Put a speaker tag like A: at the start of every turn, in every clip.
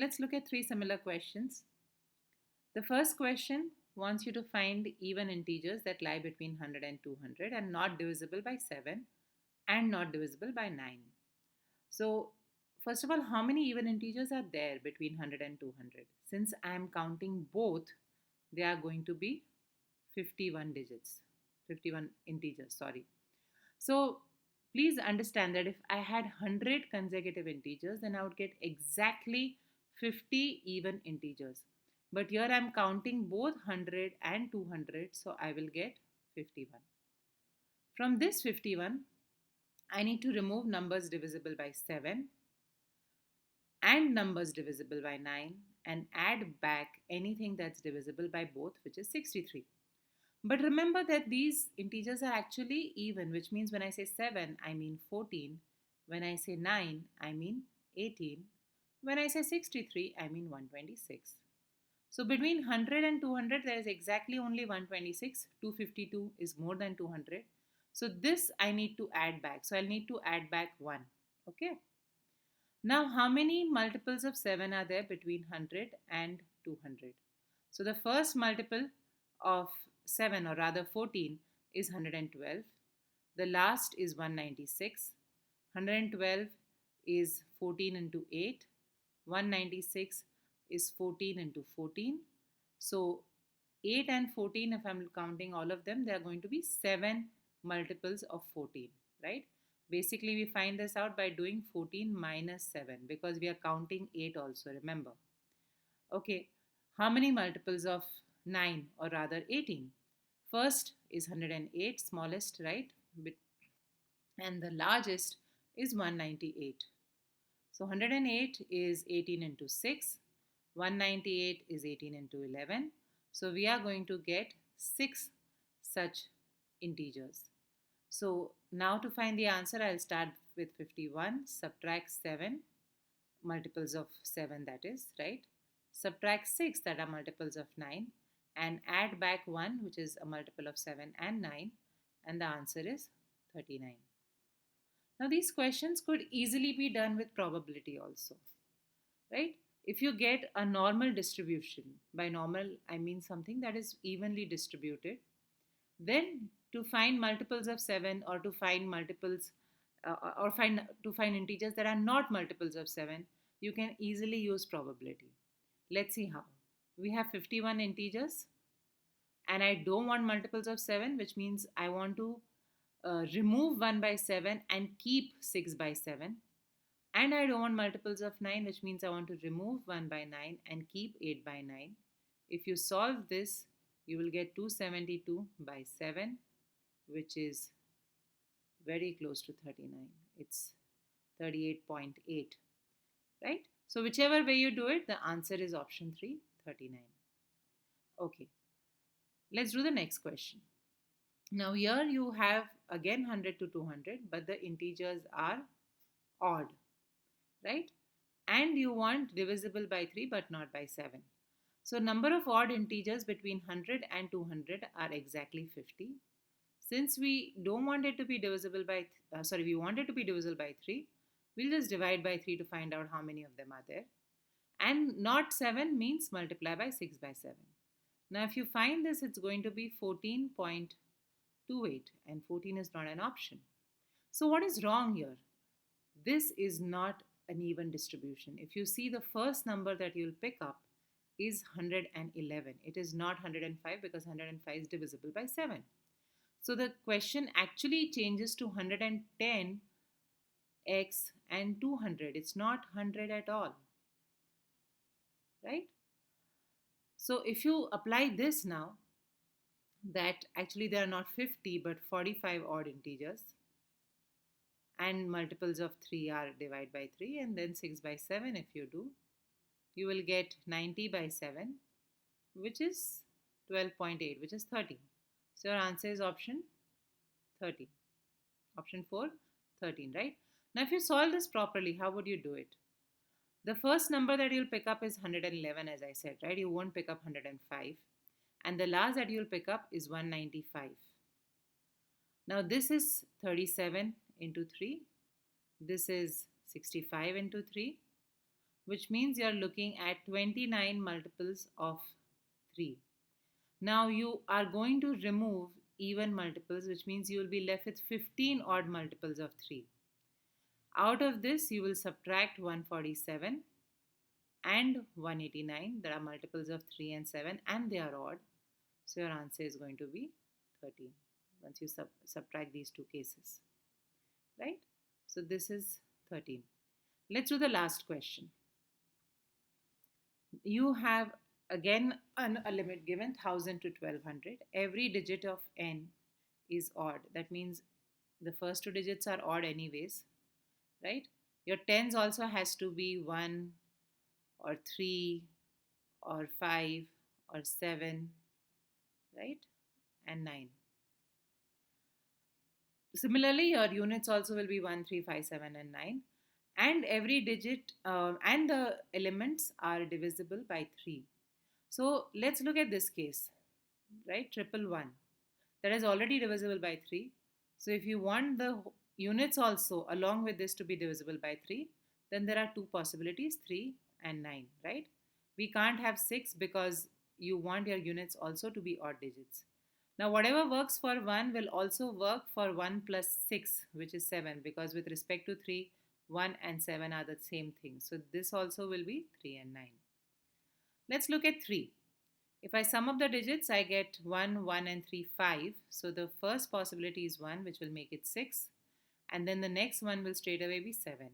A: Let's look at three similar questions. The first question wants you to find even integers that lie between 100 and 200 and not divisible by 7 and not divisible by 9. So, first of all, how many even integers are there between 100 and 200? Since I am counting both, they are going to be 51 digits, 51 integers, sorry. So, please understand that if I had 100 consecutive integers, then I would get exactly 50 even integers. But here I am counting both 100 and 200, so I will get 51. From this 51, I need to remove numbers divisible by 7 and numbers divisible by 9 and add back anything that's divisible by both, which is 63. But remember that these integers are actually even, which means when I say 7, I mean 14. When I say 9, I mean 18. When I say 63, I mean 126. So between 100 and 200, there is exactly only 126. 252 is more than 200. So this I need to add back. So I'll need to add back 1. Okay. Now, how many multiples of 7 are there between 100 and 200? So, the first multiple of 7, or rather 14, is 112. The last is 196. 112 is 14 into 8. 196 is 14 into 14. So, 8 and 14, if I'm counting all of them, they are going to be 7 multiples of 14, right? Basically, we find this out by doing 14 minus 7 because we are counting 8 also, remember. Okay, how many multiples of 9, or rather 18? First is 108, smallest, right? And the largest is 198. So 108 is 18 into 6, 198 is 18 into 11. So we are going to get 6 such integers. So now to find the answer, I'll start with 51, subtract 7, multiples of 7 that is, right? Subtract 6 that are multiples of 9 and add back 1 which is a multiple of 7 and 9, and the answer is 39. Now these questions could easily be done with probability also, right? If you get a normal distribution, by normal I mean something that is evenly distributed, then to find multiples of 7 or to find multiples or find to find integers that are not multiples of 7, you can easily use probability. Let's see how. We have 51 integers and I don't want multiples of 7, which means I want to remove 1 by 7 and keep 6 by 7. And I don't want multiples of 9, which means I want to remove 1 by 9 and keep 8 by 9. If you solve this, you will get 272 by 7, which is very close to 39. It's 38.8, right? So whichever way you do it, the answer is option 3, 39. Okay, let's do the next question. Now here you have again 100 to 200, but the integers are odd, right? And you want divisible by 3 but not by 7. So number of odd integers between 100 and 200 are exactly 50. Since we don't want it to be divisible by, we want it to be divisible by 3, we'll just divide by 3 to find out how many of them are there. And not 7 means multiply by 6 by 7. Now if you find this, it's going to be 14.28 and 14 is not an option. So what is wrong here? This is not an even distribution. If you see, the first number that you'll pick up is 111. It is not 105 because 105 is divisible by 7. So the question actually changes to 110x and 200. It's not 100 at all, right? So if you apply this now, that actually there are not 50 but 45 odd integers, and multiples of 3 are divide by 3 and then 6 by 7, if you do, you will get 90 by 7, which is 12.8, which is 13. So your answer is option 13. Option 4, 13, right? Now if you solve this properly, how would you do it? The first number that you'll pick up is 111, as I said, right? You won't pick up 105. And the last that you'll pick up is 195. Now this is 37 into 3. This is 65 into 3. which means you're looking at 29 multiples of 3. Now you are going to remove even multiples, which means you will be left with 15 odd multiples of 3. Out of this, you will subtract 147 and 189. There are multiples of 3 and 7 and they are odd. So your answer is going to be 13 once you subtract these two cases, right? So this is 13. Let's do the last question. You have again a limit given 1000 to 1200. Every digit of n is odd. That means the first two digits are odd anyways, right? Your tens also has to be 1 or 3 or 5 or 7, right? And 9. Similarly, your units also will be 1, 3, 5, 7, and 9. And every digit and the elements are divisible by 3. So let's look at this case, right? Triple one. That is already divisible by 3. So if you want the units also along with this to be divisible by 3, then there are two possibilities, 3 and 9, right? We can't have 6 because you want your units also to be odd digits. Now, whatever works for 1 will also work for 1 plus 6, which is 7, because with respect to 3, 1 and 7 are the same thing. So, this also will be 3 and 9. Let's look at 3. If I sum up the digits, I get 1, 1 and 3, 5. So, the first possibility is 1, which will make it 6. And then the next one will straight away be 7.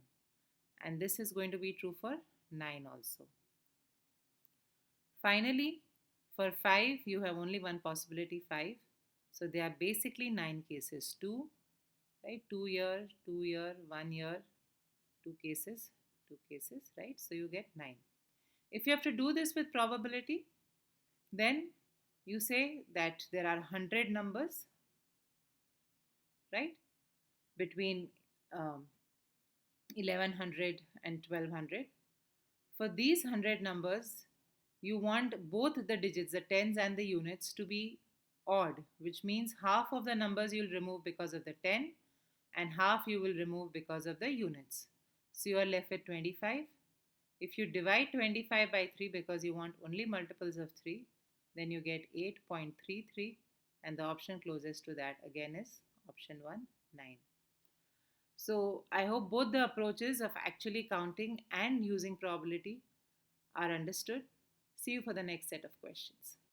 A: And this is going to be true for 9 also. Finally, for 5, you have only one possibility, 5. So there are basically 9 cases. 2, right? 2 year, 2 year, 1 year, 2 cases, 2 cases, right? So you get 9. If you have to do this with probability, then you say that there are 100 numbers, right? Between 1100 and 1200. For these 100 numbers, you want both the digits, the tens and the units, to be odd, which means half of the numbers you'll remove because of the 10 and half you will remove because of the units. So you are left with 25. If you divide 25 by 3 because you want only multiples of 3, then you get 8.33, and the option closest to that again is option 1, 9. So I hope both the approaches of actually counting and using probability are understood. See you for the next set of questions.